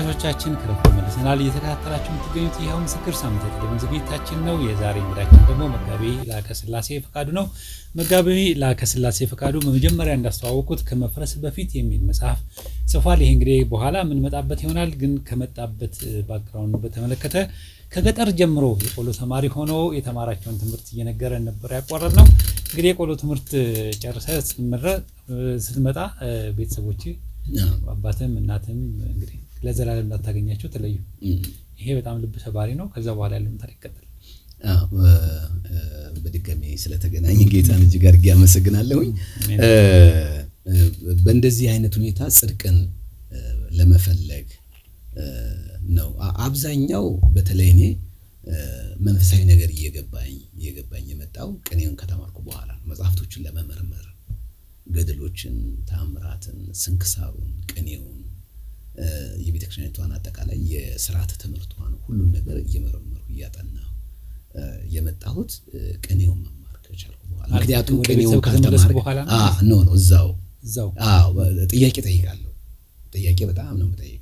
ተመልካቾቻችን ከመለሰናል እየተከታተላችሁ የምትገኙት ይኸው ምስክር ሳምንት የቴሌቪዥን ዝግጅታችን ነው። የዛሬ እንግዳችን ደግሞ መጋቢ ላከ ስላሴ ፈቃዱ ነው። መጋቢ ላከ ስላሴ ፈቃዱ በመጀመሪያ እንዳስተዋወቁት ከመፍረስ በፊት የሚል መጽሐፍ ጽፏል። ይሄ እንግዲህ በኋላ ምን መጣበት ይሆናል። ግን ከመጣበት ባክግራውንድ በተመለከተ ከገጠር ጀምሮ የቆሎ ተማሪ ሆኖ የተማራቸውን ትምህርት እየነገረን ነበር ያቋረጥ ነው። እንግዲህ የቆሎ ትምህርት ጨርሰህ ስትመጣ ቤተሰቦች አባትም እናትም እንግዲህ ለዘላለም እንዳታገኛቸው ተለዩ። ይሄ በጣም ልብ ሰባሪ ነው። ከዛ በኋላ ያለው ታሪክ ቀጥል። በድጋሚ ስለተገናኘን ጌታን እጅግ አድርጌ አመሰግናለሁኝ። በእንደዚህ አይነት ሁኔታ ጽድቅን ለመፈለግ ነው አብዛኛው። በተለይ እኔ መንፈሳዊ ነገር እየገባኝ የመጣው ቅኔውን ከተማርኩ በኋላ መጽሐፍቶችን ለመመርመር ገድሎችን፣ ተአምራትን፣ ስንክሳሩን፣ ቅኔውን፣ የቤተክርስቲያኒቷን አጠቃላይ የሥርዓተ ትምህርቷን ሁሉን ነገር እየመረመርኩ እያጠናሁ የመጣሁት ቅኔውን መማር ከቻልኩ በኋላ። ምክንያቱም ቅኔውን ካልተማርኩ እዛው ጥያቄ ጠይቃለሁ። ጥያቄ በጣም ነው የምጠይቀው።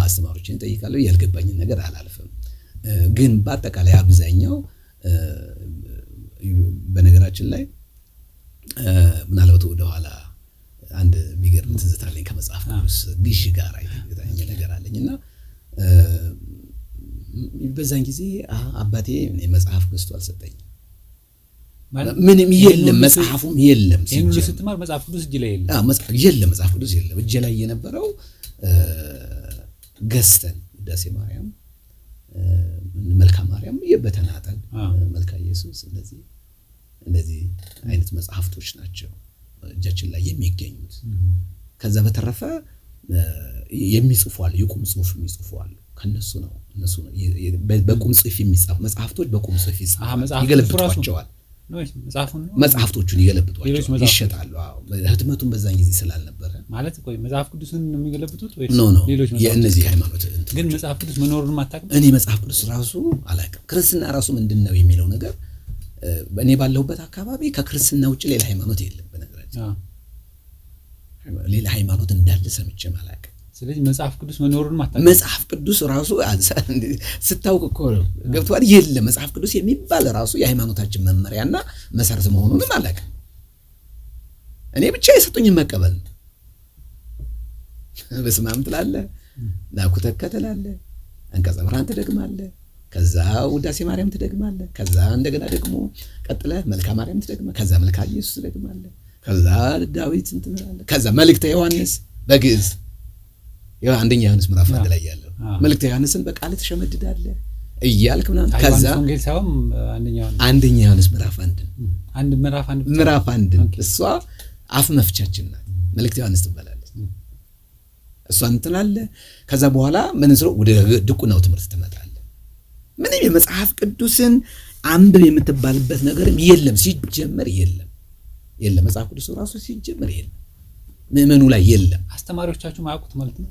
አስተማሪዎችን ጠይቃለሁ። ያልገባኝን ነገር አላልፍም። ግን በአጠቃላይ አብዛኛው በነገራችን ላይ ምናልባት ወደ ኋላ አንድ የሚገርም ትዝታ አለኝ ከመጽሐፍ ቅዱስ ግዢ ጋር የተገናኘ ነገር አለኝና በዛን ጊዜ አባቴ መጽሐፍ ገዝቶ አልሰጠኝም። ምንም የለም፣ መጽሐፉም የለም። ሁሉ ስትማር መጽሐፍ ቅዱስ እጅ ላይ የለም። መጽሐፍ ቅዱስ የለም። እጅ ላይ የነበረው ገዝተን ውዳሴ ማርያም፣ መልካ ማርያም በተናጠል መልካ ኢየሱስ እንደዚህ አይነት መጽሐፍቶች ናቸው እጃችን ላይ የሚገኙት። ከዛ በተረፈ የሚጽፏል፣ የቁም ጽሁፍ የሚጽፏል። ከነሱ ነው በቁም ጽሁፍ የሚጻፉ መጽሐፍቶች በቁም ጽሁፍ ይገለብጧቸዋል። መጽሐፍቶቹን ይገለብጧቸዋል፣ ይሸጣሉ። ህትመቱን በዛን ጊዜ ስላልነበረ ማለት መጽሐፍ ቅዱስን ነው የሚገለብጡት ወይስ ሌሎች የእነዚህ ሃይማኖት? ግን መጽሐፍ ቅዱስ መኖሩን ማታውቅም? እኔ መጽሐፍ ቅዱስ ራሱ አላውቅም። ክርስትና ራሱ ምንድነው የሚለው ነገር እኔ ባለሁበት አካባቢ ከክርስትና ውጭ ሌላ ሃይማኖት የለም። በነገራችን ሌላ ሃይማኖት እንዳለ ሰምቼም አላውቅም። ስለዚህ መጽሐፍ ቅዱስ መኖሩን ማታውቅም? መጽሐፍ ቅዱስ ራሱ ስታውቅ እኮ ገብቶሃል? የለም መጽሐፍ ቅዱስ የሚባል ራሱ የሃይማኖታችን መመሪያና መሰረት መሆኑንም አላውቅም። እኔ ብቻ የሰጡኝን መቀበል ነው። በስመ አብ ትላለህ፣ ናኩተከ ትላለህ፣ አንቀጸ ብርሃን ትደግማለህ፣ ከዛ ውዳሴ ማርያም ትደግማለህ፣ ከዛ እንደገና ደግሞ ቀጥለህ መልካ ማርያም ትደግማለህ፣ ከዛ መልካ ኢየሱስ ትደግማለህ፣ ከዛ ዳዊት እንትናለህ፣ ከዛ መልእክተ ዮሐንስ በግዕዝ አንደኛ ዮሐንስ ምዕራፍ 1 ላይ ያለው መልእክተ ዮሐንስን በቃል ተሸመድዳለህ እያልክ ምናምን ከዛ ወንጌል ሳይሆን አንደኛ ዮሐንስ ምዕራፍ 1 ምዕራፍ 1 እሷ አፍ መፍቻችን ናት። መልእክተ ዮሐንስ ትባላለች። እሷን እንትናለህ። ከዛ በኋላ ምን ስለ ወደ ድቁናው ትምህርት ትመጣለህ። ምንም የመጽሐፍ ቅዱስን አንብብ የምትባልበት ነገርም የለም። ሲጀመር የለም መጽሐፍ ቅዱስ ራሱ ሲጀመር የለም። ምዕመኑ ላይ የለም። አስተማሪዎቻችሁ ማያውቁት ማለት ነው?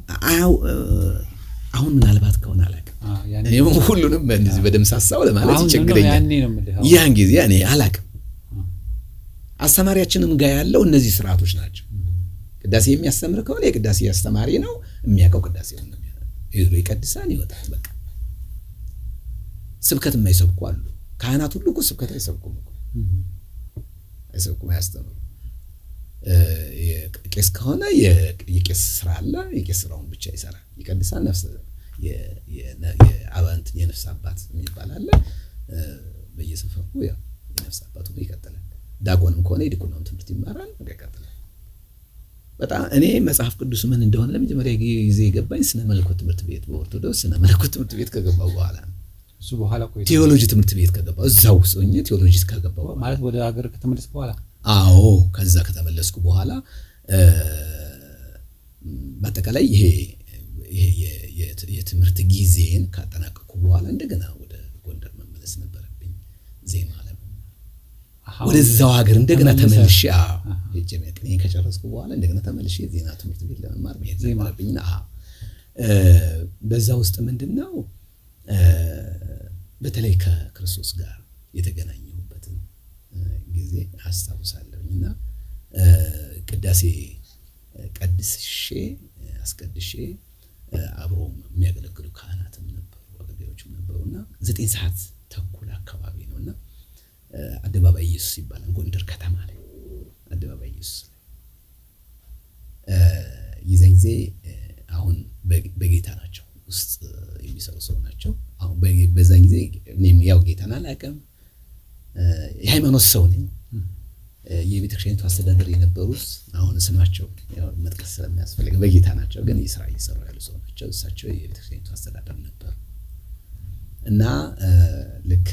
አሁን ምናልባት ከሆነ አላውቅም። ሁሉንም እንደዚህ በደምሳሳው ለማለት ይቸግረኛል። ያን ጊዜ እኔ አላውቅም። አስተማሪያችንም ጋር ያለው እነዚህ ስርዓቶች ናቸው። ቅዳሴ የሚያስተምር ከሆነ የቅዳሴ አስተማሪ ነው የሚያውቀው። ቅዳሴውን ነው ይቀድሳል፣ ይወጣል። በቃ ስብከት የማይሰብኩ አሉ። ካህናት ሁሉ እኮ ስብከት አይሰብኩም፣ አያስተምሩ። የቄስ ከሆነ የቄስ ስራ አለ። የቄስ ስራውን ብቻ ይሰራል፣ ይቀድሳል። ነፍስ የአባንት የነፍስ አባት የሚባል አለ። በየሰፈሩ የነፍስ አባቱ ይቀጥላል። ዲያቆንም ከሆነ የዲቁናውን ትምህርት ይማራል፣ ይቀጥላል። በጣም እኔ መጽሐፍ ቅዱስ ምን እንደሆነ ለመጀመሪያ ጊዜ የገባኝ ስነ መለኮት ትምህርት ቤት በኦርቶዶክስ ስነ መለኮት ትምህርት ቤት ከገባው በኋላ ነው። እሱ በኋላ ቴዎሎጂ ትምህርት ቤት ከገባው እዛው ሆኜ ቴዎሎጂ ከገባው ማለት ወደ ሀገር ከተመለስኩ በኋላ ከዛ ከተመለስኩ በኋላ በአጠቃላይ ይሄ የትምህርት ጊዜን ካጠናቀቅኩ በኋላ እንደገና ወደ ጎንደር መመለስ ነበረብኝ። ዜማ ወደዛው ሀገር እንደገና ተመልሼ ቅኔን ከጨረስኩ በኋላ እንደገና ተመልሼ የዜና ትምህርት ቤት ለመማር መሄድ ነበረብኝና በዛ ውስጥ ምንድነው በተለይ ከክርስቶስ ጋር የተገናኘሁበትን ጊዜ አስታውሳለሁና ቅዳሴ ቀድሼ አስቀድሼ አብሮ የሚያገለግሉ ካህናትም ነበሩ፣ አገልጋዮችም ነበሩና 9 ሰዓት ተኩል አካባቢ ነውና አደባባይ ኢየሱስ ይባላል ጎንደር ከተማ ላይ አደባባይ ኢየሱስ ይዘን ጊዜ አሁን በጌታ ናቸው ውስጥ የሚሰሩ ሰው ናቸው። አሁን በዛን ጊዜ እኔም ያው ጌታን አላውቅም፣ የሃይማኖት ሰው ነኝ። የቤተክርስቲያኒቱ አስተዳደር የነበሩት አሁን ስማቸው ያው መጥቀስ ስለሚያስፈልግ በጌታ ናቸው፣ ግን የሥራ እየሰሩ ያሉ ሰው ናቸው። እሳቸው የቤተክርስቲያኒቱ አስተዳደር ነበሩ እና ልክ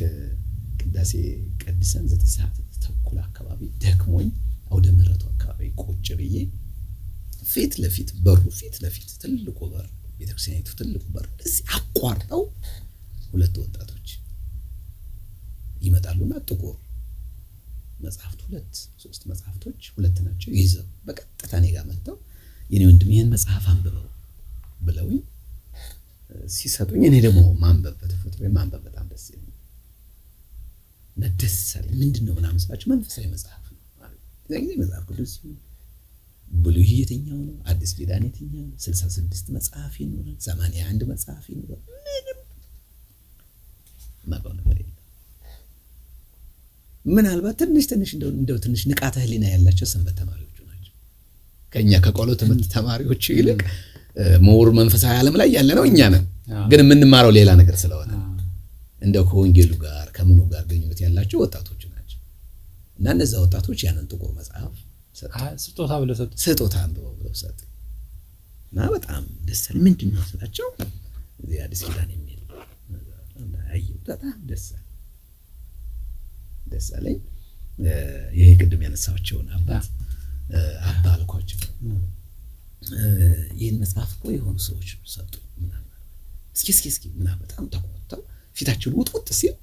ቅዳሴ ቀድሰን 9 ሰዓት ተኩል አካባቢ ደክሞኝ አውደ ምሕረቱ አካባቢ ቁጭ ብዬ ፊት ለፊት በሩ ፊት ለፊት ትልቁ በር ቤተክርስቲያኒቱ ትልቁ በር እዚህ አቋርጠው 2 ወጣቶች ይመጣሉና ጥቁር መጽሐፍት 3 መጽሐፍቶች 2 ናቸው ይዘው በቀጥታ እኔ ጋር መጥተው የኔ ወንድም ይሄን መጽሐፍ አንብበው ብለውኝ ሲሰጡኝ እኔ ደግሞ ማንበብ በተፈጥሮ ማንበብ በጣም ደስ ይለኛል። ነደሳል ምንድነው ምናምን ስላችሁ መንፈሳዊ መጽሐፍ ነው ማለት ነው። መጽሐፍ ቅዱስ ብሉይ የትኛው ነው? አዲስ ኪዳን የትኛው ነው? 66 መጽሐፍ ይኖራል፣ 81 መጽሐፍ ይኖራል። ምንም ማባው ነገር የለም። ምናልባት ትንሽ እንደው ትንሽ ንቃተ ህሊና ያላቸው ሰንበት ተማሪዎቹ ናቸው። ከኛ ከቆሎ ትምህርት ተማሪዎቹ ይልቅ ሞር መንፈሳዊ ዓለም ላይ ያለ ነው እኛ ነን። ግን የምንማረው ሌላ ነገር ስለሆነ እንደው ከወንጌሉ ጋር ከምኑ ጋር ግንኙነት ያላቸው ወጣቶች ናቸው። እና እነዛ ወጣቶች ያንን ጥቁር መጽሐፍ ስጦታ ብለው ሰጡ። ስጦታ ብለው ሰጡ። እና በጣም ደስ አለኝ። ምንድነው ስላቸው እዚህ አዲስ ኪዳን የሚል አየሁ። በጣም ደስ አለኝ። ይሄ ቅድም ያነሳቸውን አባት አልኳቸው። ይህን መጽሐፍ እኮ የሆኑ ሰዎች ሰጡ ምናምን እስኪ ምናምን በጣም ተቆጥተው ፊታቸውን ውጥውጥ ሲል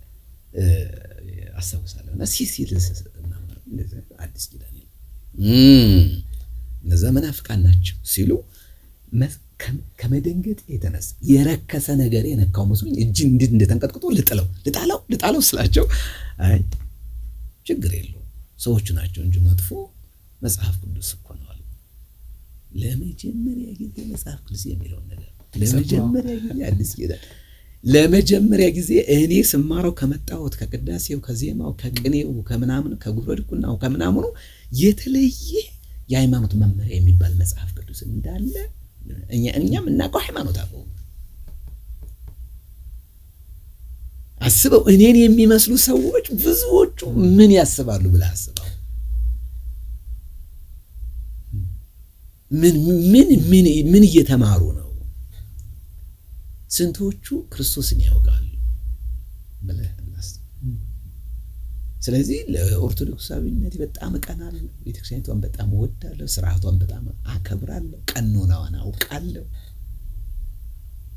አስታውሳለሁ። እና ሲል ምናምን እንደዚህ አዲስ ኪዳን እነዛ መናፍቃን ናቸው ሲሉ ከመደንገጥ የተነሳ የረከሰ ነገር የነካው መስሎኝ እጅ እንደተንቀጥቅጦ ልጣለው ስላቸው አይ ችግር የለውም ሰዎቹ ናቸው እንጂ መጥፎ መጽሐፍ ቅዱስ እኮ ነው አሉ። ለመጀመሪያ ጊዜ መጽሐፍ ቅዱስ የሚለውን ነገር ለመጀመሪያ ጊዜ አዲስ ኪዳን ለመጀመሪያ ጊዜ እኔ ስማረው ከመጣሁት ከቅዳሴው ከዜማው ከቅኔው ከምናምን ከጉረድቁናው ከምናምኑ የተለየ የሃይማኖት መመሪያ የሚባል መጽሐፍ ቅዱስ እንዳለ እኛም እናውቀው ሃይማኖት አለው። አስበው እኔን የሚመስሉ ሰዎች ብዙዎቹ ምን ያስባሉ ብለህ አስበው። ምን እየተማሩ ነው? ስንቶቹ ክርስቶስን ያውቃሉ ብለህ አስብ። ስለዚህ ለኦርቶዶክሳዊነት በጣም እቀናለሁ፣ ቤተክርስቲያኒቷን በጣም እወዳለሁ፣ ስርዓቷን በጣም አከብራለሁ፣ ቀኖናዋን አውቃለሁ።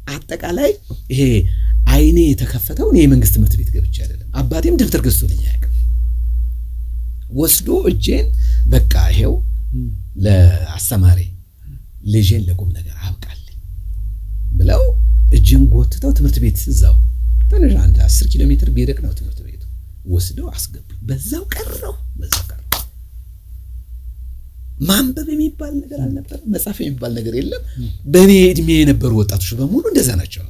አጠቃላይ ይሄ አይኔ የተከፈተው እኔ የመንግስት ትምህርት ቤት ገብቼ አይደለም። አባቴም ደብተር ገዝቶልኝ አያውቅም። ወስዶ እጄን በቃ ይሄው ለአስተማሪ ልጄን ለቁም ነገር አብቃልኝ ብለው እጅን ጎትተው ትምህርት ቤት እዛው ትንሽ 10 ኪሎ ሜትር ቢርቅ ነው ትምህርት ቤቱ ወስደው አስገቡኝ። በዛው ቀረው። ማንበብ የሚባል ነገር አልነበረም፣ መጻፍ የሚባል ነገር የለም። በእኔ እድሜ የነበሩ ወጣቶች በሙሉ እንደዛ ናቸው።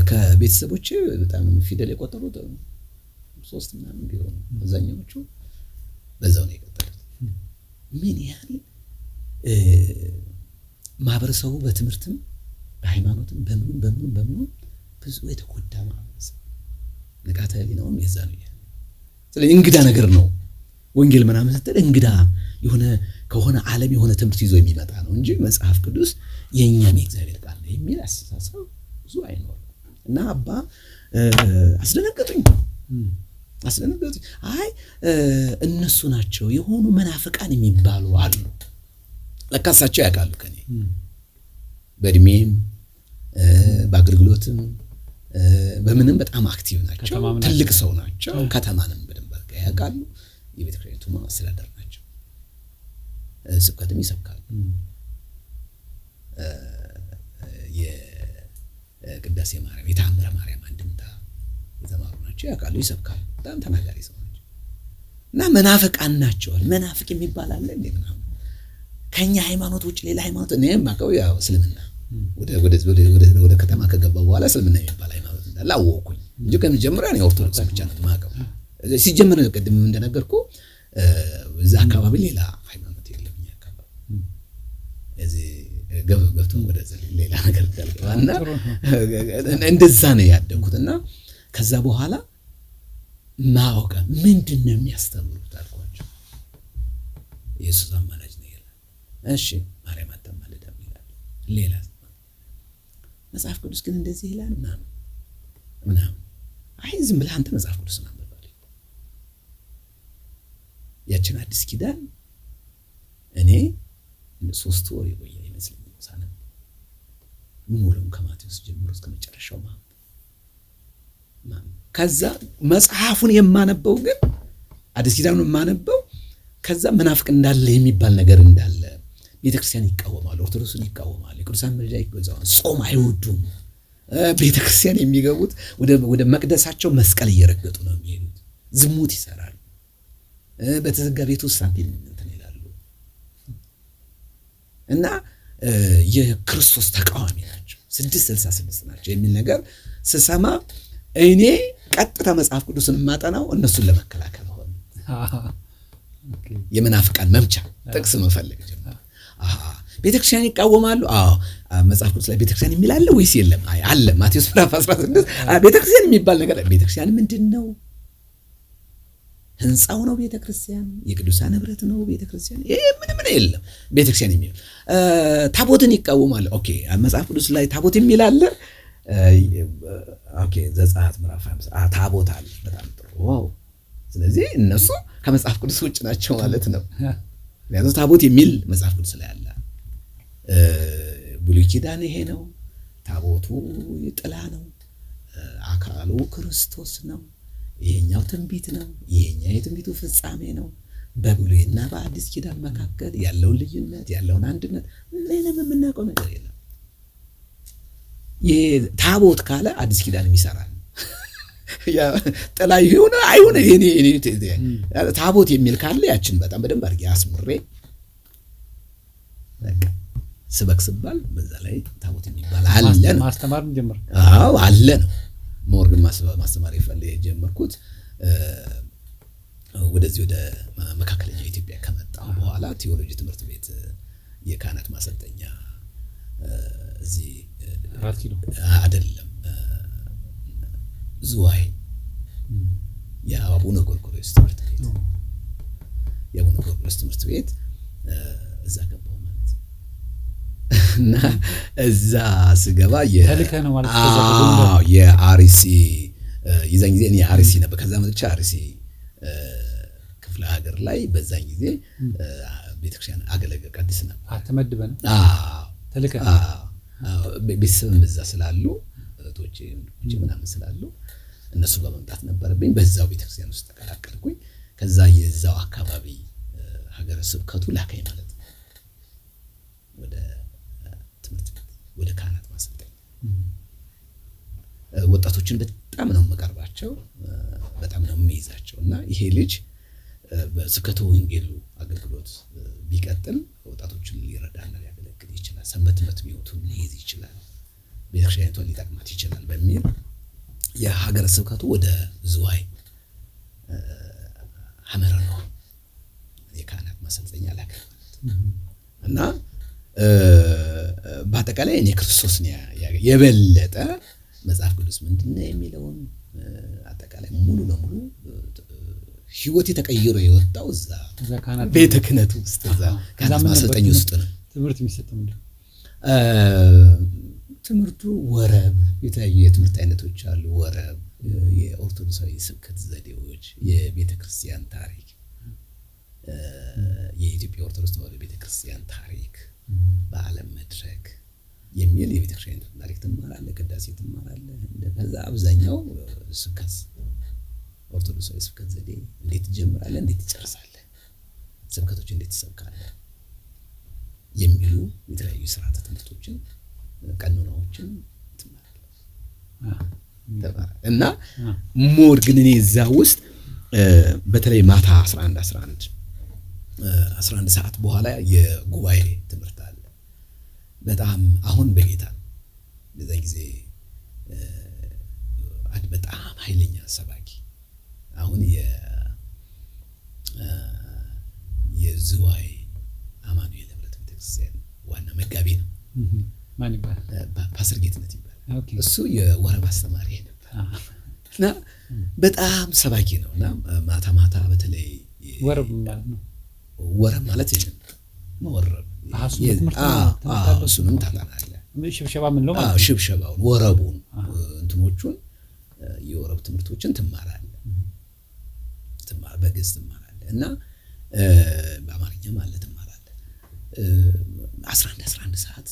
ከቤተሰቦቼ በጣም ፊደል የቆጠሩት 3 ምናምን ቢሆኑ አብዛኛዎቹ በዛው ነው የቀጠሉት። ምን ያህል ማህበረሰቡ በትምህርትም በሃይማኖትም በምኑም ብዙ የተጎዳ ማህበረሰብ ንቃተ ህሊናውም የዛ ነው። ስለዚህ እንግዳ ነገር ነው ወንጌል ምናምን ስትል እንግዳ የሆነ ከሆነ ዓለም የሆነ ትምህርት ይዞ የሚመጣ ነው እንጂ መጽሐፍ ቅዱስ የኛም የእግዚአብሔር ቃል ነው የሚል አስተሳሰብ ብዙ አይኖርም። እና አባ አስደነገጡኝ። አይ እነሱ ናቸው የሆኑ መናፍቃን የሚባሉ አሉ። ለካሳቸው ያውቃሉ ከኔ በእድሜም በአገልግሎትም በምንም በጣም አክቲቭ ናቸው። ትልቅ ሰው ናቸው። ከተማንም በደንብ አድርገው ያውቃሉ። የቤተክርስቲያኒቱ ማስተዳደር ናቸው። ስብከትም ይሰብካሉ። የቅዳሴ ማርያም የታምረ ማርያም አንድምታ የተማሩ ናቸው። ያውቃሉ፣ ይሰብካሉ። በጣም ተናጋሪ ሰው ናቸው። እና መናፍቃን ናቸው። መናፍቅ የሚባል አለ እንዴ? ምናምን ከኛ ሃይማኖት ውጭ ሌላ ሃይማኖት እኔ ማቀው ያው እስልምና ወደ ከተማ ከገባ በኋላ እስልምና የሚባል ሃይማኖት እንዳለ አወቅኩኝ እንጂ ከመጀመሪያ ነው ኦርቶዶክስ ብቻ ነው ማቀው። ሲጀምር ቀደም እንደነገርኩ እዛ አካባቢ ሌላ ሃይማኖት የለም ያካባቢ እዚህ ገብቶ ወደ ሌላ ነገር dalgana እንደዛ ነው ያደኩትና ከዛ በኋላ ማወቀ ምንድነው የሚያስተምሩት አልኳቸው። ኢየሱስ አማላጅ ነው ይላል። እሺ ማርያም አታማልድም ይላል። ሌላ መጽሐፍ ቅዱስ ግን እንደዚህ ይላል ምናምን አይ ዝም ብለህ አንተ መጽሐፍ ቅዱስ አንብብ ያችን አዲስ ኪዳን እኔ 3 ወር ይቆየ ይመስለኛል ሳነብ ሙሉም ከማቴዎስ ጀምሮ እስከ መጨረሻው ከዛ መጽሐፉን የማነበው ግን አዲስ ኪዳኑን የማነበው ከዛ መናፍቅ እንዳለ የሚባል ነገር እንዳለ ቤተክርስቲያን ይቃወማሉ፣ ኦርቶዶክስን ይቃወማሉ፣ የቅዱሳን ምልጃ ይቆዛዋል፣ ጾም አይወዱም። ቤተክርስቲያን የሚገቡት ወደ መቅደሳቸው መስቀል እየረገጡ ነው የሚሄዱት፣ ዝሙት ይሰራሉ፣ በተዘጋ ቤት ውስጥ ሳንቲም እንትን ይላሉ እና የክርስቶስ ተቃዋሚ ናቸው 666 ናቸው የሚል ነገር ስሰማ እኔ ቀጥታ መጽሐፍ ቅዱስን ማጠናው እነሱን ለመከላከል ሆነ። የመናፍቃን መምቻ ጥቅስ መፈልግ ጀመረ። ቤተክርስቲያን ይቃወማሉ። መጽሐፍ ቅዱስ ላይ ቤተክርስቲያን የሚል አለ ወይስ የለም? አይ አለ። ማቴዎስ ምዕራፍ 16 ቤተክርስቲያን የሚባል ነገር ቤተክርስቲያን ምንድነው? ህንጻው ነው ቤተክርስቲያን፣ የቅዱሳን ህብረት ነው ቤተክርስቲያን። ይሄ ምንም የለም ቤተክርስቲያን የሚል ታቦትን ይቃወማሉ። ኦኬ መጽሐፍ ቅዱስ ላይ ታቦት የሚል አለ። ኦኬ ዘጸአት ምዕራፍ 5 ታቦት አለ። በጣም ጥሩ ዋው። ስለዚህ እነሱ ከመጽሐፍ ቅዱስ ውጭ ናቸው ማለት ነው። ለምን ታቦት የሚል መጽሐፍ ቅዱስ ላይ አለ። ብሉይ ኪዳን ይሄ ነው። ታቦቱ ጥላ ነው፣ አካሉ ክርስቶስ ነው። ይሄኛው ትንቢት ነው፣ ይሄኛው የትንቢቱ ፍጻሜ ነው። በብሉይና በአዲስ ኪዳን መካከል ያለውን ልዩነት ያለውን አንድነት ምንም የምናውቀው ነገር የለም። የታቦት ካለ አዲስ ኪዳን ይሰራል። ያ ጥላ ይሁን አይሁን እኔ ታቦት የሚል ካለ ያችን በጣም በደንብ አድርጌ አስምሬ ስበክስባል በዛ ላይ ታቦት የሚባል አለ ነው ማስተማርም ጀመር። አለ ነው ሞርግን ማስተማር ይፈልግ የጀመርኩት ወደዚህ ወደ መካከለኛ ኢትዮጵያ ከመጣሁ በኋላ ቴዎሎጂ ትምህርት ቤት የካህናት ማሰልጠኛ እዚህ ራቲሎ አይደለም ዝዋይ የአቡነ ጎርጎርዮስ ትምህርት ቤት የአቡነ ጎርጎርዮስ ትምህርት ቤት እዛ ገባሁ ማለት እና እዛ ስገባ ተልከህ ነው ማለት የአርሲ የዛን ጊዜ እኔ አርሲ ነበር። ከዛ መጥቼ አርሲ ክፍለ ሀገር ላይ በዛን ጊዜ ቤተክርስቲያን አገለገል አዲስ ነበር። አተመድበን ተልከህ ቤተሰብም እዛ ስላሉ እህቶቼ ምናምን ስላሉ እነሱ በመምጣት ነበረብኝ። በዛው ቤተክርስቲያን ውስጥ ተቀላቀልኩኝ። ከዛ የዛው አካባቢ ሀገረ ስብከቱ ላከኝ ማለት ነው ወደ ትምህርት ቤት ወደ ካህናት ማሰልጠኛ። ወጣቶችን በጣም ነው መቀርባቸው፣ በጣም ነው የሚይዛቸው እና ይሄ ልጅ በስብከቱ ወንጌሉ አገልግሎት ቢቀጥል ወጣቶችን ሊረዳና ሊያገለግል ይችላል፣ ሰንበት ትምህርት ቤቱን ሊይዝ ይችላል፣ ቤተክርስቲያኒቷን ሊጠቅማት ይችላል በሚል የሀገረ ስብከቱ ወደ ዝዋይ ሐመረ ነው የካህናት ማሰልጠኛ ላከኝ ማለት እና በአጠቃላይ እኔ ክርስቶስ ነው የበለጠ መጽሐፍ ቅዱስ ምንድነው የሚለውን አጠቃላይ ሙሉ ለሙሉ ህይወት ተቀይሮ የወጣው እዛ ቤተ ክህነት ውስጥ እዛ ካህናት ማሰልጠኛ ውስጥ ነው ትምህርት የሚሰጠው። ትምህርቱ ወረብ የተለያዩ የትምህርት አይነቶች አሉ። ወረብ፣ የኦርቶዶክሳዊ ስብከት ዘዴዎች፣ የቤተክርስቲያን ታሪክ፣ የኢትዮጵያ ኦርቶዶክስ ተዋሕዶ ቤተክርስቲያን ታሪክ በዓለም መድረክ የሚል የቤተክርስቲያን ታሪክ ትማራለህ፣ ቅዳሴ ትማራለህ። ከዛ አብዛኛው ስብከት ኦርቶዶክሳዊ ስብከት ዘዴ እንዴት ትጀምራለህ፣ እንዴት ትጨርሳለህ፣ ስብከቶች እንዴት ትሰብካለህ የሚሉ የተለያዩ ስርዓተ ትምህርቶችን ቀኖናዎችን ትማራለህ እና ሞር ግን እኔ እዛ ውስጥ በተለይ ማታ 11 11 ሰዓት በኋላ የጉባኤ ትምህርት አለ። በጣም አሁን በጌታ ነው። በዛ ጊዜ በጣም ኃይለኛ ሰባኪ አሁን የዝዋይ አማኑኤል ህብረት ቤተክርስቲያን ዋና መጋቢ ነው። ማን ይባላል? ፓስተር ጌትነት ይባላል። እሱ የወረብ አስተማሪ ነበር እና በጣም ሰባኪ ነው እና ማታ ማታ በተለይ ወረብ ማለት ነው። ወረብ ማለት ይሄን መወረብ እሱንም ታጠናለህ። ሽብሸባ ምን ነው ማለት? ሽብሸባውን፣ ወረቡን፣ እንትኖቹን የወረብ ትምህርቶችን ትማራለህ። በግዕዝ ትማራለህ እና በአማርኛ ማለት ትማራለህ። 11 ሰዓት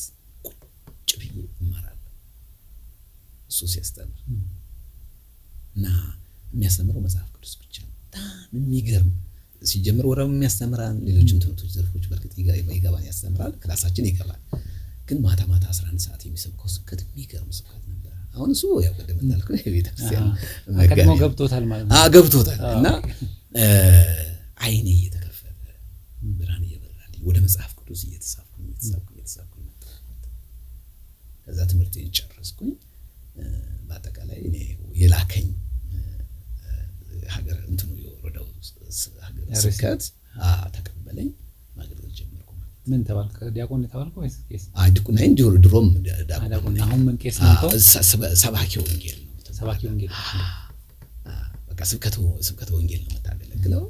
ቁጭ ብዬ እማራለሁ እሱ ሲያስተምር እና የሚያስተምረው መጽሐፍ ቅዱስ ብቻ ነው። በጣም የሚገርም ሲጀምር ወረብ የሚያስተምራን ሌሎችም ትምህርቶች ዘርፎች በርግጥ ይገባን ያስተምራል፣ ክላሳችን ይገባል። ግን ማታ 11 ሰዓት የሚሰብከው ስብከት የሚገርም ስብከት ነበር። አሁን እሱ ያው ቀደም እንዳልኩህ የቤተክርስቲያን ቀድሞ ገብቶታል ማለት ነው። ገብቶታል እና አይኔ እየተከፈተ ብርሃን እየበራልኝ ወደ መጽሐፍ ቅዱስ እየተሳብኩኝ ከዛ ትምህርቴን ጨረስኩኝ። በአጠቃላይ እኔ የላከኝ ሀገር እንትኑ የወረዳው ሀገር ስብከት ተቀበለኝ፣ ማገልገል ጀመርኩ ማለት ነው። ምን ተባልክ? ዲያቆን ተባልክ ወይስ ቄስ? ዲያቆን ነኝ። ድሮም ዲያቆን። አሁን ምን ቄስ ነው? ሰባኪ ወንጌል ነው። ሰባኪ ወንጌል በቃ ስብከተ ወንጌል ነው የምታገለግለው።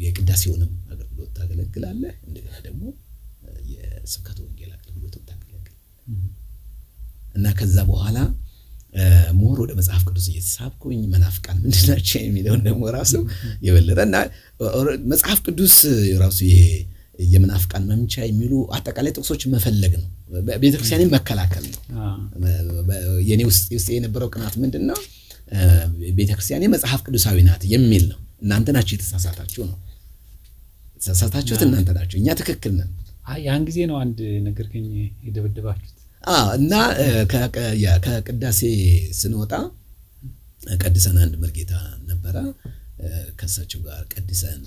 የቅዳሴውንም አገልግሎት ታገለግላለህ፣ እንደገና ደግሞ የስብከተ ወንጌል አገልግሎት ታገለግላለህ እና ከዛ በኋላ ሞር ወደ መጽሐፍ ቅዱስ እየተሳብኩኝ መናፍቃን ምንድናቸው የሚለውን ደግሞ ራሱ የበለጠና መጽሐፍ ቅዱስ ራሱ ይሄ የመናፍቃን መምቻ የሚሉ አጠቃላይ ጥቅሶች መፈለግ ነው። ቤተክርስቲያንን መከላከል ነው። የኔ ውስጥ የነበረው ቅናት ምንድነው? ቤተክርስቲያን መጽሐፍ ቅዱሳዊ ናት የሚል ነው። እናንተ ናችሁ የተሳሳታችሁ ነው። የተሳሳታችሁት እናንተ ናችሁ፣ እኛ ትክክል ነን። ያን ጊዜ ነው አንድ ነገር ከኝ የደበደባችሁት። እና ከቅዳሴ ስንወጣ ቀድሰን አንድ መርጌታ ነበረ። ከሳቸው ጋር ቀድሰን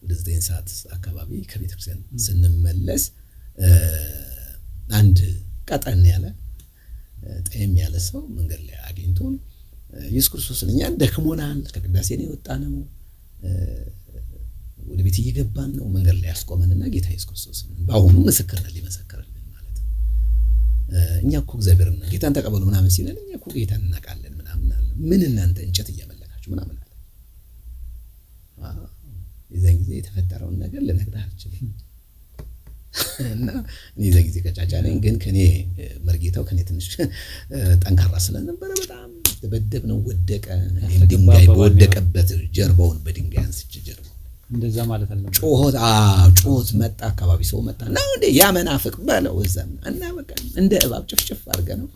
ወደ 9 ሰዓት አካባቢ ከቤተክርስቲያን ስንመለስ አንድ ቀጠን ያለ ጠየም ያለ ሰው መንገድ ላይ አግኝቶን ኢየሱስ ክርስቶስን እኛ ደክሞናል፣ ከቅዳሴ ነው የወጣነው፣ ወደ ቤት እየገባን ነው፣ መንገድ ላይ ያስቆመንና ጌታ ኢየሱስ ክርስቶስን በአሁኑ ምስክርነት ሊመሰክርልን ማለት ነው። እኛ እኮ እግዚአብሔርን ጌታን ተቀበሉ ምናምን ሲለን እኛ እኮ ጌታን እናውቃለን ምናምን አለ። ምን እናንተ እንጨት እያመለካችሁ ምናምን አለ። የዛን ጊዜ የተፈጠረውን ነገር ልነግርህ አልችልም። እና እኔ የዛን ጊዜ ቀጫጫ ነኝ፣ ግን ከኔ መርጌታው ከኔ ትንሽ ጠንካራ ስለነበረ በጣም ደበደብ ነው። ወደቀ። ድንጋይ በወደቀበት ጀርባውን በድንጋይ አንስቼ ጀርባውን እንደዛ ማለት አልነበረ። ጮት መጣ፣ አካባቢ ሰው መጣ እና እንደ ያ መናፍቅ በለው እዛም እና በቃ እንደ እባብ ጭፍጭፍ አድርገነው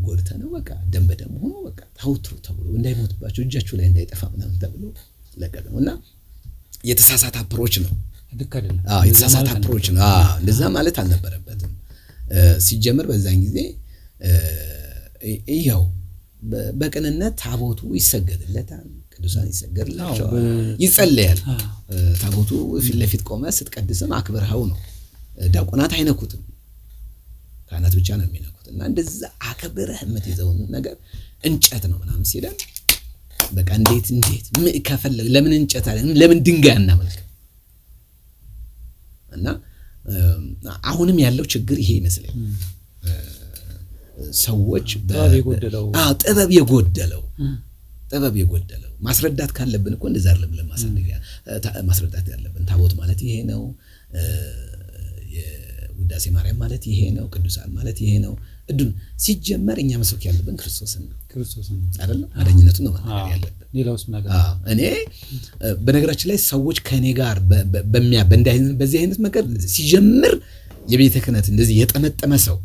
ጎድተነው በቃ ደም በደም ሆኖ በቃ ታውትሩ ተብሎ እንዳይሞትባቸው እጃችሁ ላይ እንዳይጠፋ ምናምን ተብሎ ለቀቅነው። እና የተሳሳተ አፕሮች ነው። ልክ አይደለም። የተሳሳተ አፕሮች ነው። እንደዛ ማለት አልነበረበትም። ሲጀምር በዛን ጊዜ ይሄው በቅንነት ታቦቱ ይሰገድለታል፣ ቅዱሳን ይሰገድላቸዋል፣ ይጸለያል። ታቦቱ ፊት ለፊት ቆመ ስትቀድስም አክብርሃው ነው። ዲያቆናት አይነኩትም፣ ካህናት ብቻ ነው የሚነኩት። እና እንደዛ አክብረህ የምትይዘውን ነገር እንጨት ነው ምናምን ሲለን በቃ እንዴት ከፈለግ ለምን እንጨት አለ ለምን ድንጋይ አናመልክ? እና አሁንም ያለው ችግር ይሄ ይመስለኝ ሰዎች ጥበብ የጎደለው ማስረዳት ካለብን እኮ እንደዛ አይደለም። ማስረዳት ያለብን ታቦት ማለት ይሄ ነው፣ የውዳሴ ማርያም ማለት ይሄ ነው፣ ቅዱሳን ማለት ይሄ ነው። ሲጀመር እኛ መስበክ ያለብን ክርስቶስን ነው አይደል? አዳኝነቱን ነው ማለት ያለብን። ሌላውስ ነገር እኔ በነገራችን ላይ ሰዎች ከኔ ጋር በዚህ አይነት ነገር ሲጀምር የቤተ ክህነት እንደዚህ የጠመጠመ ሰው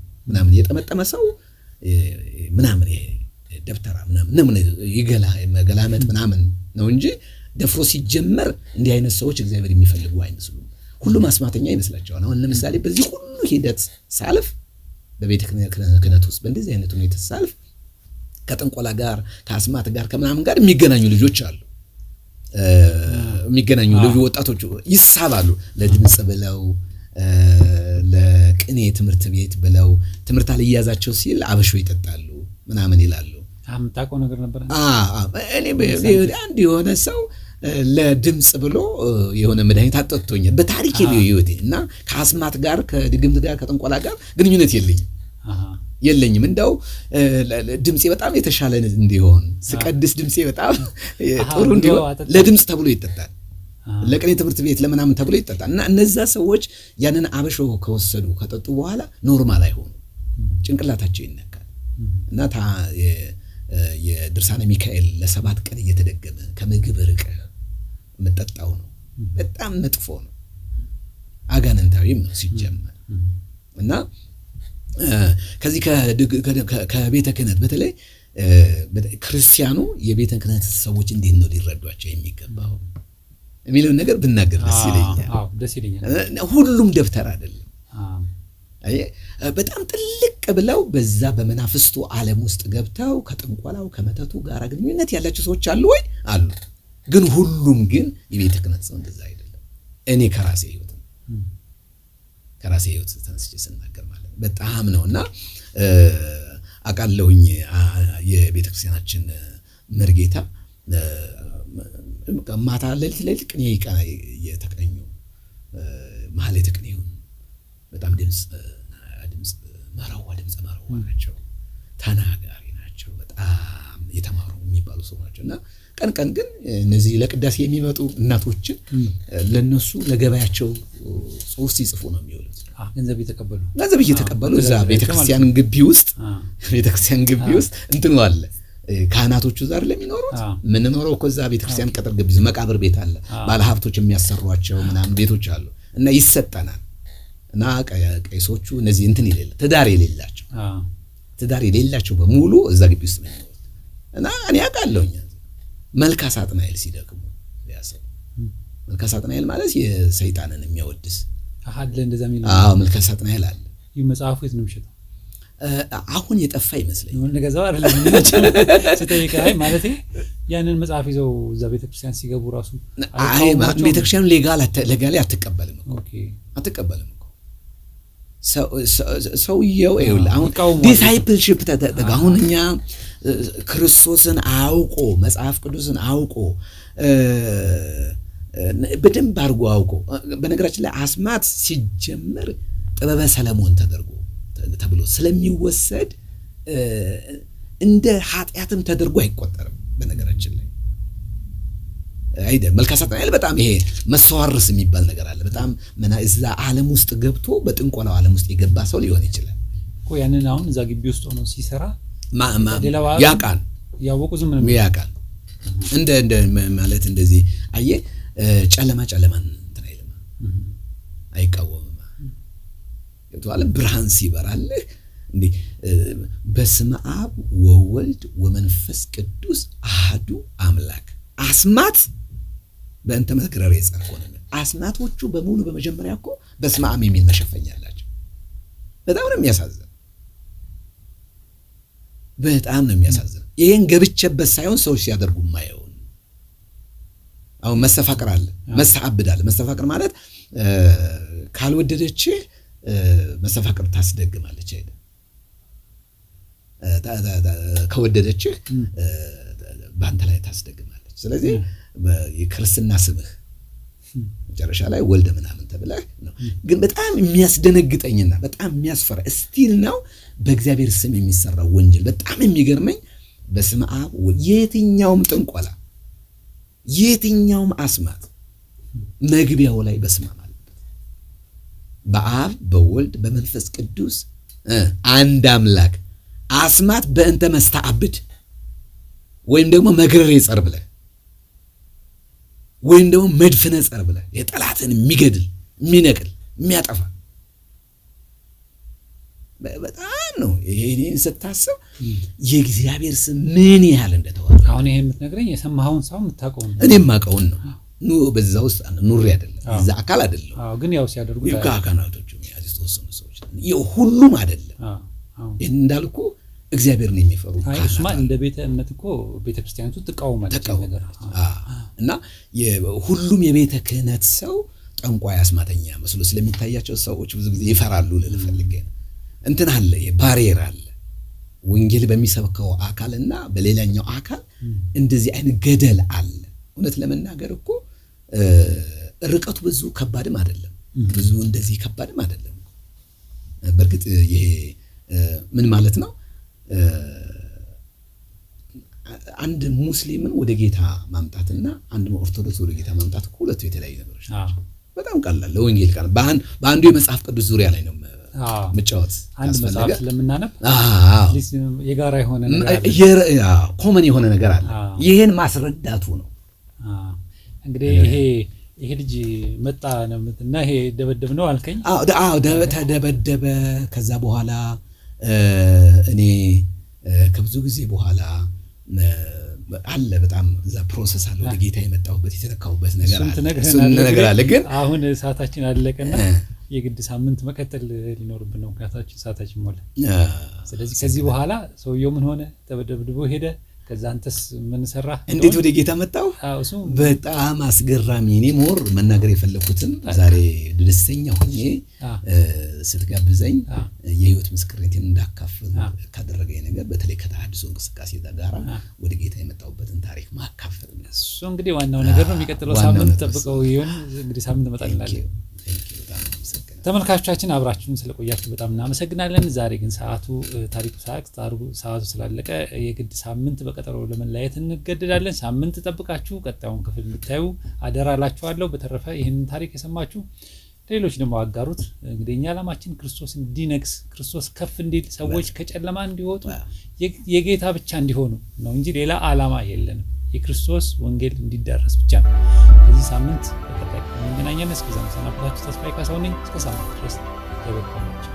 ምናምን ይሄ ደብተራ ምናምን መገላመጥ ምናምን ነው እንጂ ደፍሮ ሲጀመር እንዲህ አይነት ሰዎች እግዚአብሔር የሚፈልጉ አይመስሉም። ሁሉም አስማተኛ ይመስላቸዋል። አሁን ለምሳሌ በዚህ ሁሉ ሂደት ሳልፍ በቤተ ክህነት ውስጥ በእንደዚህ አይነት ሁኔታ ሳልፍ ከጥንቆላ ጋር ከአስማት ጋር ከምናምን ጋር የሚገናኙ ልጆች አሉ። የሚገናኙ ልጅ ወጣቶች ይሳባሉ ለድምጽ ብለው ለቅኔ ትምህርት ቤት ብለው ትምህርት አልያዛቸው ሲል አበሾ ይጠጣሉ ምናምን ይላሉ። አምጣቀው ነገር ነበር። እኔ አንድ የሆነ ሰው ለድምጽ ብሎ የሆነ መድኃኒት አጠጥቶኛል በታሪክ የህይወቴ እና ከአስማት ጋር ከድግምት ጋር ከጥንቆላ ጋር ግንኙነት የለኝም። እንደው ድምጼ በጣም የተሻለ እንዲሆን ስቀድስ ድምጼ በጣም ጥሩ እንዲሆን ለድምጽ ተብሎ ይጠጣል። ለቅኔ ትምህርት ቤት ለምናምን ተብሎ ይጠጣል። እና እነዛ ሰዎች ያንን አበሾ ከወሰዱ ከጠጡ በኋላ ኖርማል አይሆኑ፣ ጭንቅላታቸው ይነካል። እና የድርሳነ ሚካኤል ለ7 ቀን እየተደገመ ከምግብ ርቀ መጠጣው ነው በጣም መጥፎ ነው፣ አጋንንታዊም ነው ሲጀመር። እና ከዚህ ከቤተ ክህነት በተለይ ክርስቲያኑ የቤተ ክህነት ሰዎች እንዴት ነው ሊረዷቸው የሚገባው የሚለው ነገር ብናገር ደስ ይለኛል። ደስ ይለኛል። ሁሉም ደብተር አይደለም። በጣም ጥልቅ ብለው በዛ በመናፍስቱ ዓለም ውስጥ ገብተው ከጥንቆላው ከመተቱ ጋር ግንኙነት ያላቸው ሰዎች አሉ ወይ? አሉ። ግን ሁሉም ግን የቤተ ክህነት ሰው እንደዛ አይደለም። እኔ ከራሴ ህይወት ተነስቼ ስናገር ማለት በጣም ነውና አቃለሁኝ የቤተ ክርስቲያናችን መርጌታ ማታ ለሊት ቅኔ የተቀኙ መሀል የተቀኙ በጣም ድምጽ መራዋ ናቸው፣ ተናጋሪ ናቸው፣ በጣም የተማሩ የሚባሉ ሰው ናቸውና ቀን ግን እነዚህ ለቅዳሴ የሚመጡ እናቶችን ለነሱ ለገበያቸው ጽሑፍ ሲጽፉ ነው የሚውሉት። ገንዘብ እየተቀበሉ እዛ ቤተክርስቲያን ግቢ ውስጥ እንትኑ አለ። ካህናቶቹ ዛሬ ለሚኖሩት ምን ኖረው ከዛ ቤተክርስቲያን ቀጥር ግቢ መቃብር ቤት አለ። ባለሀብቶች የሚያሰሯቸው ምናምን ቤቶች አሉ እና ይሰጠናል። እና ቀይሶቹ እነዚህ እንትን ትዳር የሌላቸው በሙሉ እዛ ግቢ ውስጥ ነው የሚኖሩት። እና እኔ አውቃለሁኝ መልካ ሳጥናኤል ሲደክሙ ያሰው መልካ ሳጥናኤል ማለት የሰይጣንን የሚያወድስ እንደዛ የሚል መልካ ሳጥናኤል አለ። መጽሐፉ የት ነው የሚሸጠው? አሁን የጠፋ ይመስለኛል። ምን ገዛው አይደለም ስለተይካይ ማለት ያንን መጽሐፍ ይዘው እዛ ቤተክርስቲያን ሲገቡ ራሱ ቤተክርስቲያኑ ሌጋሊ አትቀበልም እኮ ሰውየው ይኸውልህ አሁን ዲሳይፕልሺፕ አሁን እኛ ክርስቶስን አውቆ መጽሐፍ ቅዱስን አውቆ በደንብ አድርጎ አውቆ በነገራችን ላይ አስማት ሲጀመር ጥበበ ሰለሞን ተብሎ ስለሚወሰድ እንደ ኃጢአትም ተደርጎ አይቆጠርም። በነገራችን ላይ መልካ ሳጥናኤል በጣም ይሄ መስተዋርስ የሚባል ነገር አለ። በጣም እዛ ዓለም ውስጥ ገብቶ በጥንቆላው ዓለም ውስጥ የገባ ሰው ሊሆን ይችላል እኮ። ያንን አሁን እዛ ግቢ ውስጥ ሆኖ ሲሰራ ያውቃል፣ ያወቁ ዝም ነው ያውቃል። እንደ ማለት እንደዚህ አየህ ጨለማን እንትን አይልም፣ አይቃወምም። ይተዋል ብርሃን ሲበራልህ እንዴ በስመ አብ ወወልድ ወመንፈስ ቅዱስ አሐዱ አምላክ። አስማት በእንተ መዝገረ የጸርቆ ነው። አስማቶቹ በሙሉ በመጀመሪያ እኮ በስመ አብ የሚል መሸፈኛ አላቸው። በጣም ነው የሚያሳዝን። ይሄን ገብቼበት ሳይሆን ሰዎች ሲያደርጉ ማየው። አሁን መስተፋቅር አለ፣ መስተዓብድ አለ። መስተፋቅር ማለት ካልወደደች መስተፋቅር ታስደግማለች አይደል? ከወደደች በአንተ ላይ ታስደግማለች። ስለዚህ የክርስትና ስምህ መጨረሻ ላይ ወልደ ምናምን ተብለህ ነው። ግን በጣም የሚያስደነግጠኝና በጣም የሚያስፈራ ስቲል ነው በእግዚአብሔር ስም የሚሰራው ወንጀል። በጣም የሚገርመኝ በስመ አብ የትኛውም ጥንቆላ የትኛውም አስማት መግቢያው ላይ በስመ አብ አለበት። በአብ በወልድ በመንፈስ ቅዱስ አንድ አምላክ። አስማት በእንተ መስተዓብድ ወይም ደግሞ መግረር የጸር ብለህ ወይም ደግሞ መድፍነ ጸር ብለህ የጠላትን የሚገድል የሚነቅል የሚያጠፋ በጣም ነው። ይሄን ስታስብ የእግዚአብሔር ስም ምን ያህል እንደተዋረ አሁን ይሄ የምትነግረኝ የሰማኸውን ሰው የምታውቀው ነው። እኔም ማውቀውን ነው። በዛ ውስጥ ኑሪ አይደለም እዛ አካል አይደለም። ግን ያው ሲያደርጉ ካህናቶቹ ያስተወሰኑ ሰዎች ሁሉም አይደለም። እንዳልኩ እግዚአብሔር ነው የሚፈሩ። እሱማ እንደ ቤተ እምነት እኮ ቤተክርስቲያኒቱ ትቃወማለች ነገር እና ሁሉም የቤተ ክህነት ሰው ጠንቋይ አስማተኛ መስሎ ስለሚታያቸው ሰዎች ብዙ ጊዜ ይፈራሉ ልፈልግ እንትን አለ ባሪየር አለ ወንጌል በሚሰብከው አካልና በሌላኛው አካል እንደዚህ አይነት ገደል አለ እውነት ለመናገር እኮ ርቀቱ ብዙ ከባድም አይደለም ብዙ እንደዚህ ከባድም አይደለም በርግጥ ይሄ ምን ማለት ነው አንድ ሙስሊምን ወደ ጌታ ማምጣትና አንድ ኦርቶዶክስ ወደ ጌታ ማምጣት ሁለቱ የተለያዩ ነገሮች ናቸው በጣም ቀላል ለወንጌል ቃል በአንዱ የመጽሐፍ ቅዱስ ዙሪያ ላይ ነው መጫወት አንድ መጽሐፍ ስለምናነብ የጋራ የሆነ ነገር ኮመን የሆነ ነገር አለ ይሄን ማስረዳቱ ነው እንግዲህ ይሄ ልጅ መጣ ነውና ይሄ ደበደብ ነው አልከኝ ተደበደበ ከዛ በኋላ እኔ ከብዙ ጊዜ በኋላ አለ በጣም እዛ ፕሮሰስ አለ ወደ ጌታ የመጣሁበት የተነካሁበት ነገር አለ ግን አሁን ሰዓታችን አለቀና የግድ ሳምንት መከተል ሊኖርብን ነው ምክንያታችን ሰዓታችን ሞላ ስለዚህ ከዚህ በኋላ ሰውየው ምን ሆነ ተደብድቦ ሄደ ከዛ አንተስ ምን ሰራ እንዴት ወደ ጌታ መጣው በጣም አስገራሚ እኔ ሞር መናገር የፈለኩትን ዛሬ ደስተኛ ሆኜ ስትጋብዘኝ የህይወት ምስክርነቴን እንዳካፍል ካደረገኝ ነገር በተለይ ከተሐድሶ እንቅስቃሴ ጋር ወደ ጌታ የመጣሁበትን ታሪክ ማካፈል ነው እሱ እንግዲህ ዋናው ነገር ነው የሚቀጥለው ሳምንት ተጠብቀው ይሁን እንግዲህ ሳምንት መጣልናል ተመልካቾቻችን አብራችሁን ስለቆያችሁ በጣም እናመሰግናለን ዛሬ ግን ሰዓቱ ስላለቀ የግድ ሳምንት በቀጠሮ ለመለያየት እንገደዳለን ሳምንት ተጠብቃችሁ ቀጣዩን ክፍል እንድታዩ አደራላችኋለሁ በተረፈ ይሄንን ታሪክ የሰማችሁ ሌሎች ደግሞ አጋሩት እንግዲህ እኛ ዓላማችን ክርስቶስ እንዲነግስ ክርስቶስ ከፍ እንዲል ሰዎች ከጨለማ እንዲወጡ የጌታ ብቻ እንዲሆኑ ነው እንጂ ሌላ ዓላማ የለንም የክርስቶስ ወንጌል እንዲዳረስ ብቻ ነው በዚህ ሳምንት በቀጣይ እንገናኛለን እስከዛው ሰናብታችሁ ተስፋዬ ካሳሁን ነኝ እስከ ሳምንት ድረስ ተበርኩ